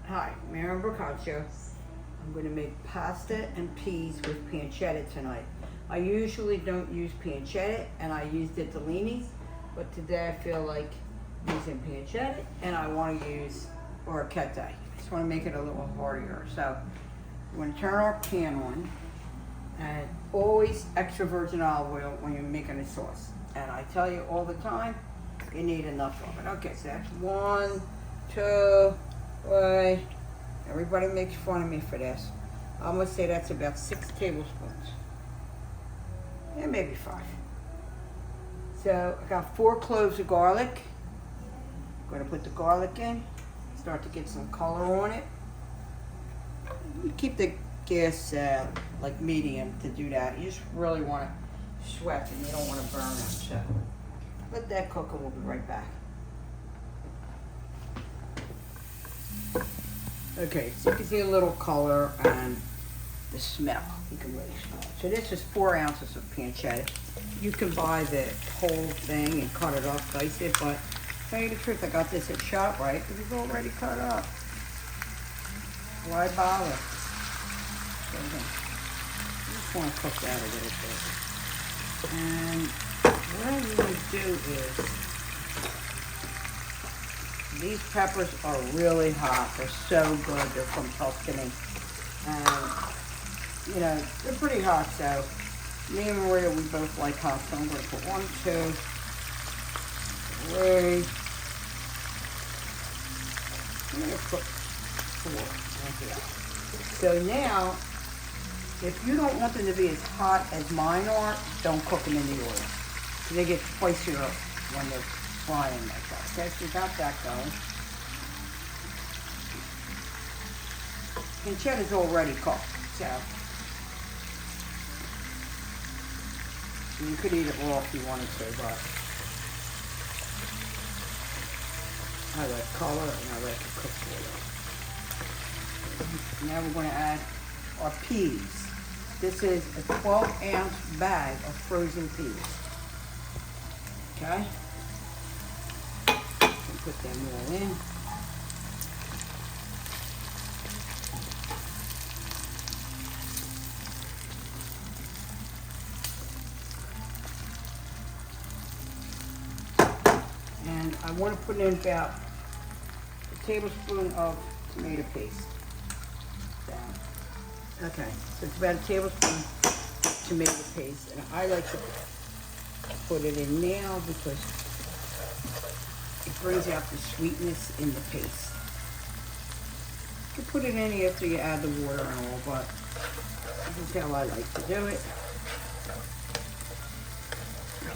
Hi, Mary Boccaccio. I'm going to make pasta and peas with pancetta tonight. I usually don't use pancetta and I use ditalini, but today I feel like using pancetta and I want to use orecchiette. I just want to make it a little heartier. So I'm going to turn our pan on, and always extra virgin olive oil when you're making a sauce. And I tell you all the time, you need enough of it. Okay, so that's 1, 2, 3. Everybody makes fun of me for this. I'm gonna say that's about 6 tablespoons. Yeah, maybe 5. So I got 4 cloves of garlic. I'm gonna put the garlic in, start to get some color on it. You keep the gas like medium to do that. You just really want to sweat and you don't want to burn them. So let that cook and we'll be right back. Okay, so you can see a little color and the smell. You can really smell it. So this is 4 ounces of pancetta. You can buy the whole thing and cut it up, dice it, but to tell you the truth, I got this at ShopRite. It was already cut up. Why bother? So I just want to cook that a little bit. And what I'm going to do is, these peppers are really hot. They're so good. They're from Tuscany. And, you know, they're pretty hot, so me and Maria, we both like hot. So I'm going to put 1, 2, 3. I'm going to put 4 right here. So now, if you don't want them to be as hot as mine are, don't cook them in the oil. So they get spicier when they're frying like that. Okay, so we got that going. Pancetta's already cooked, so you could eat it raw if you wanted to, but I like color and I like it cooked well. Now we're going to add our peas. This is a 12-ounce bag of frozen peas. Okay? Put them all in. And I want to put in about a tablespoon of tomato paste. Okay, so it's about a tablespoon of tomato paste, and I like to put it in now because it brings out the sweetness in the paste. You can put it in after you add the water and all, but this is how I like to do it.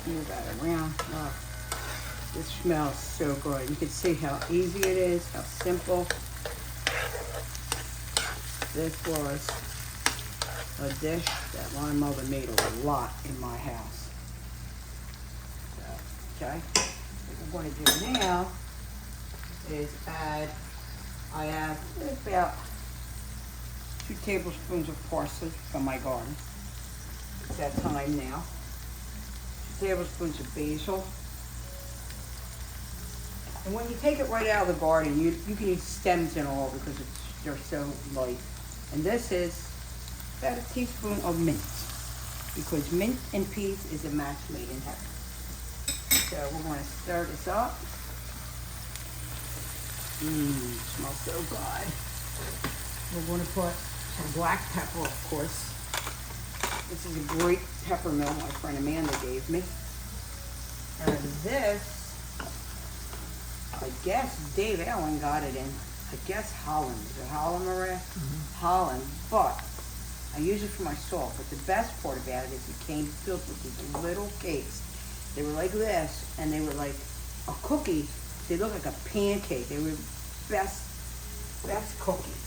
Move that around. Oh, this smells so good. You can see how easy it is, how simple. This was a dish that my mother made a lot in my house. So, okay. What I'm going to do now is I have about 2 tablespoons of parsley from my garden. It's that time now. 2 tablespoons of basil. And when you take it right out of the garden, you can use stems and all because they're so light. And this is about a teaspoon of mint, because mint and peas is a match made in heaven. So we're going to stir this up. Smells so good. We're going to put some black pepper, of course. This is a great pepper mill my friend Amanda gave me. And this, I guess Dave Allen got it in, I guess Holland. Is it Holland, Maria? Mm-hmm. Holland, but I use it for my salt. But the best part about it is it came filled with these little cakes. They were like this, and they were like a cookie. They look like a pancake. They were best cookies.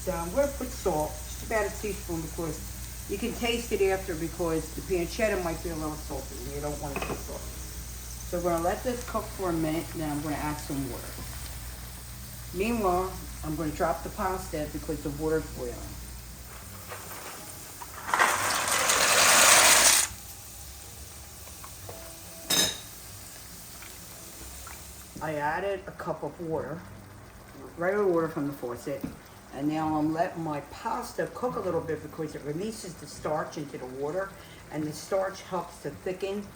So I'm going to put salt, just about a teaspoon, because you can taste it after, because the pancetta might be a little salty, and you don't want it too salty. So we're going to let this cook for a minute, and then I'm going to add some water. Meanwhile, I'm going to drop the pasta because the water's boiling. I added a cup of water. regular water from the faucet. And now I'm letting my pasta cook a little bit because it releases the starch into the water, and the starch helps to thicken.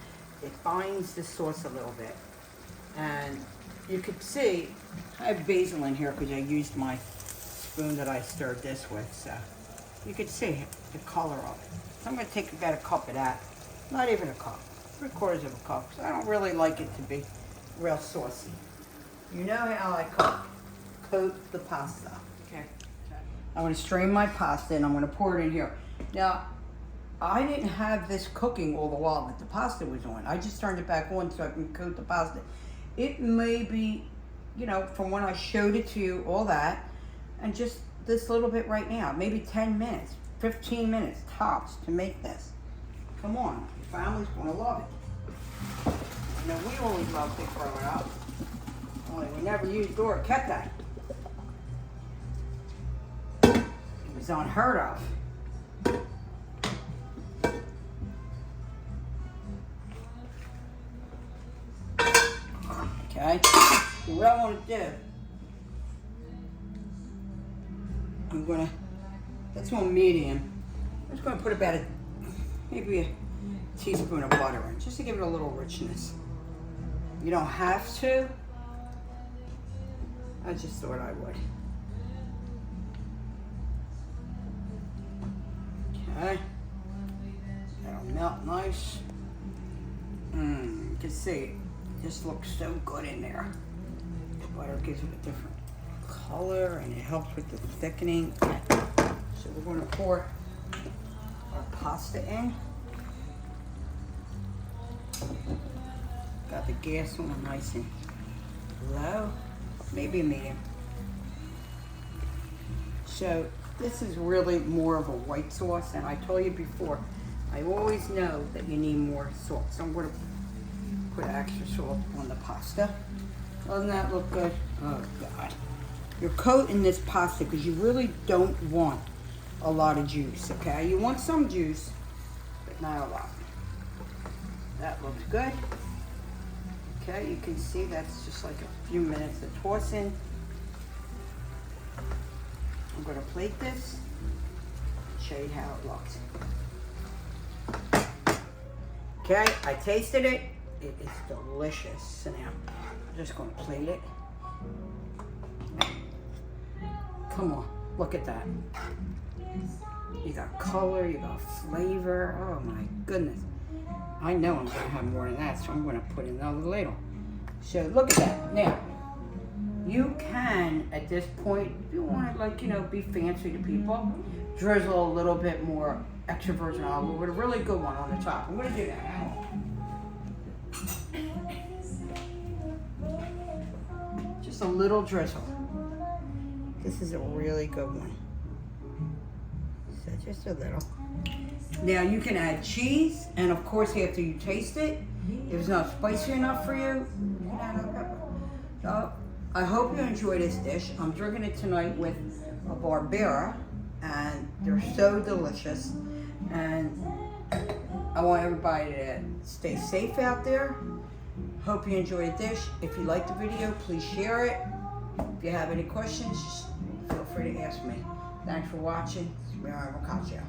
It binds the sauce a little bit. And you could see, I have basil in here because I used my spoon that I stirred this with, so you could see the color of it. So I'm going to take about a cup of that, not even a cup, 3/4 of a cup, because I don't really like it to be real saucy. You know how I coat the pasta. Okay. I'm going to strain my pasta and I'm going to pour it in here. Now, I didn't have this cooking all the while that the pasta was on. I just turned it back on so I can coat the pasta. It may be, you know, from when I showed it to you, all that, and just this little bit right now, maybe 10 minutes, 15 minutes tops to make this. Come on, your family's going to love it. You know, we always loved it growing up. Only we never used orecchiette. It was unheard of. Okay, so what I want to do, I'm gonna, that's on medium. I'm just gonna put about maybe a teaspoon of butter in, just to give it a little richness. You don't have to. I just thought I would. Okay, that'll melt nice. You can see it. This looks so good in there. The butter gives it a different color and it helps with the thickening. So we're going to pour our pasta in. Got the gas on nice and low, maybe medium. So this is really more of a white sauce, and I told you before, I always know that you need more salt. So I'm going to put extra salt on the pasta. Doesn't that look good? Oh God. You're coating this pasta because you really don't want a lot of juice, okay? You want some juice, but not a lot. That looks good. Okay, you can see that's just like a few minutes of tossing. I'm gonna plate this and show you how it looks. Okay, I tasted it. It is delicious. So now I'm just going to plate it. Come on, look at that. You got color, you got flavor. Oh my goodness. I know I'm going to have more than that, so I'm going to put another ladle. So look at that. Now, you can, at this point, if you want to, like, you know, be fancy to people, drizzle a little bit more extra virgin olive oil with a really good one on the top. I'm going to do that. Hang on. Just a little drizzle. This is a really good one. So just a little. Now you can add cheese, and of course after you taste it, if it's not spicy enough for you, you can add a pepper. So I hope you enjoy this dish. I'm drinking it tonight with a Barbera, and they're so delicious. And I want everybody to stay safe out there. Hope you enjoy the dish. If you like the video, please share it. If you have any questions, just feel free to ask me. Thanks for watching. It's Mary Boccaccio.